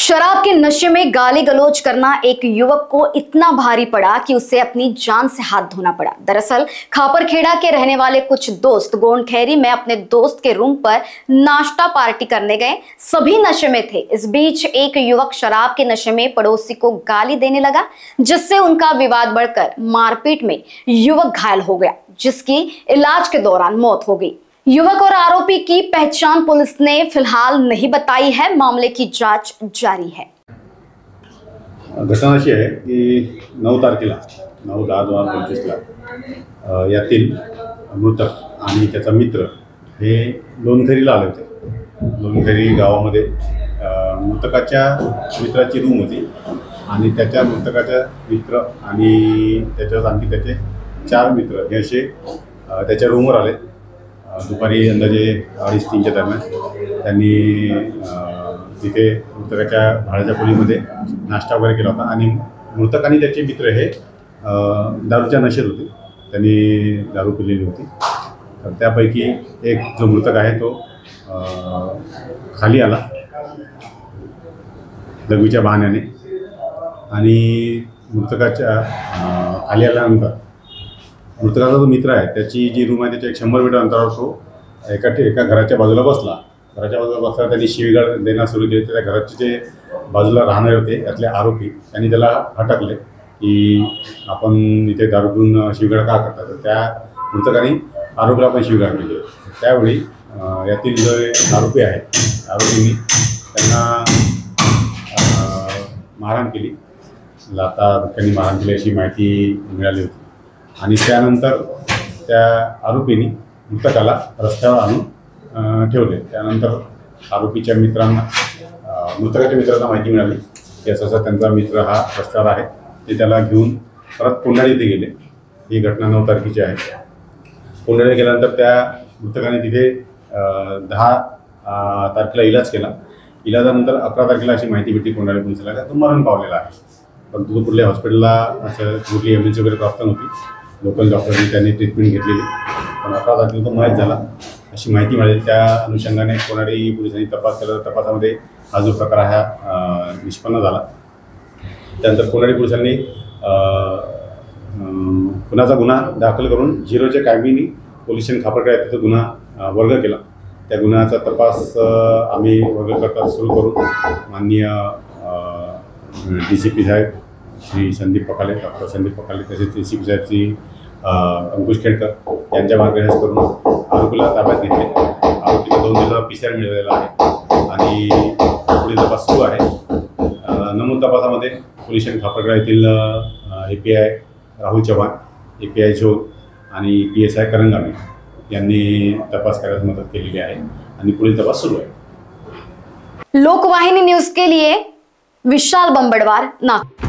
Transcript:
शराब के नशे में गाली गलौज करना एक युवक को इतना भारी पड़ा कि उसे अपनी जान से हाथ धोना पड़ा। दरअसल खापरखेड़ा के रहने वाले कुछ दोस्त गोंडखैरी में अपने दोस्त के रूम पर नाश्ता पार्टी करने गए। सभी नशे में थे। इस बीच एक युवक शराब के नशे में पड़ोसी को गाली देने लगा, जिससे उनका विवाद बढ़कर मारपीट में युवक घायल हो गया, जिसकी इलाज के दौरान मौत हो गई। युवक और आरोपी की पहचान पुलिस ने फिलहाल नहीं बताई है। मामले की जांच जारी है। घटना अशी आहे की 9 तारखेला 9/10/2025 यातील मृतक आणि त्याचा मित्र हे लोणखैरीला आले होते। लोणखैरी गावामध्ये मृतकाच्या मित्राची रूम होती आणि त्याच्या मृतकाच्या मित्र आणि त्याच्यात आणखी त्याचे 4 मित्र हे असे त्याच्या रूमवर आले। दुपारी अंदाजे 2:30-3च्या दरम्यान त्यांनी तिथे मृतकाच्या भाड्याच्या खोलीमध्ये नाश्ता वगैरे केला होता आणि मृतक आणि त्याचे मित्र हे दारूच्या नशेत होते। त्यांनी दारू पिलेली होती। तर त्यापैकी एक जो मृतक आहे तो खाली आला दगवीच्या बहाण्याने आणि मृतकाच्या खाली आल्यानंतर मृतकाचा जो मित्र आहे त्याची जी रूम आहे त्याच्या 100 मीटर अंतरावर तो एका घराच्या बाजूला बसला। घराच्या बाजूला बसला त्यांनी शिवीगाळ देणं सुरू केली। त्या घराचे जे बाजूला राहणारे होते यातले आरोपी त्यांनी त्याला हटकले की आपण इथे दारू पिऊन शिवीगाळ का करता। तर त्या मृतकाने आरोपीला पण शिवीगाळ केली। त्यावेळी यातील जे आरोपी आहेत आरोपींनी त्यांना मारहाण केली, लाथा बुक्क्यांनी मारहाण केली अशी माहिती मिळाली होती। आणि त्यानंतर त्या आरोपींनी मृतकाला रस्त्यावर आणून ठेवले। त्यानंतर आरोपीच्या मित्रांना मृतकाच्या मित्रांना माहिती मिळाली की असा त्यांचा मित्र हा रस्त्यावर आहे। ते त्याला घेऊन परत कोंडाळी येथे गेले। ही घटना 9 तारखेची आहे। कोंडाळी गेल्यानंतर त्या मृतकाने तिथे 10 तारखेला इलाज केला। इलाजानंतर 11 तारखेला अशी माहिती भेटली कोंडाळी पोलिसाला का तो मरण पावलेला आहे। पण तो कुठल्या हॉस्पिटलला असं कुठली एमर्जन्सी वगैरे प्राप्त नव्हती। लोकल डॉक्टरनी त्यांनी ट्रीटमेंट घेतलेली, पण 11 तारखेला तो मयत झाला अशी माहिती मिळाली। त्या अनुषंगाने कोंडाळी पोलिसांनी तपास केला। तपासामध्ये हा जो प्रकार हा निष्पन्न झाला। त्यानंतर कोंडाळी पोलिसांनी खुनाचा गुन्हा दाखल करून 0च्या कायमीनी पोलीस स्टेशन खापरखेडा तिथं गुन्हा वर्ग केला। त्या गुन्ह्याचा तपास आम्ही वर्ग करता सुरू करून माननीय DCP साहेब श्री संदीप पकाले, डॉक्टर संदीप पकाले, तसेच ACP साहेब श्री अंकुश खेडकर यांच्या मार्गदर्शन करून आरोपीला ताब्यात घेतले। आरोपीला 2 दिवसाचा PCR मिळालेला आहे आणि पुढील तपास सुरू आहे। नमूद तपासामध्ये पोलीस स्टेशन खापरखेडा येथील API राहुल चव्हाण, API झोल आणि PSI करंगामे यांनी तपास करायला मदत केलेली आहे आणि पुढील तपास सुरू आहे। लोकवाहिनी न्यूज के लिए विशाल बंबड़वार, नागपुर।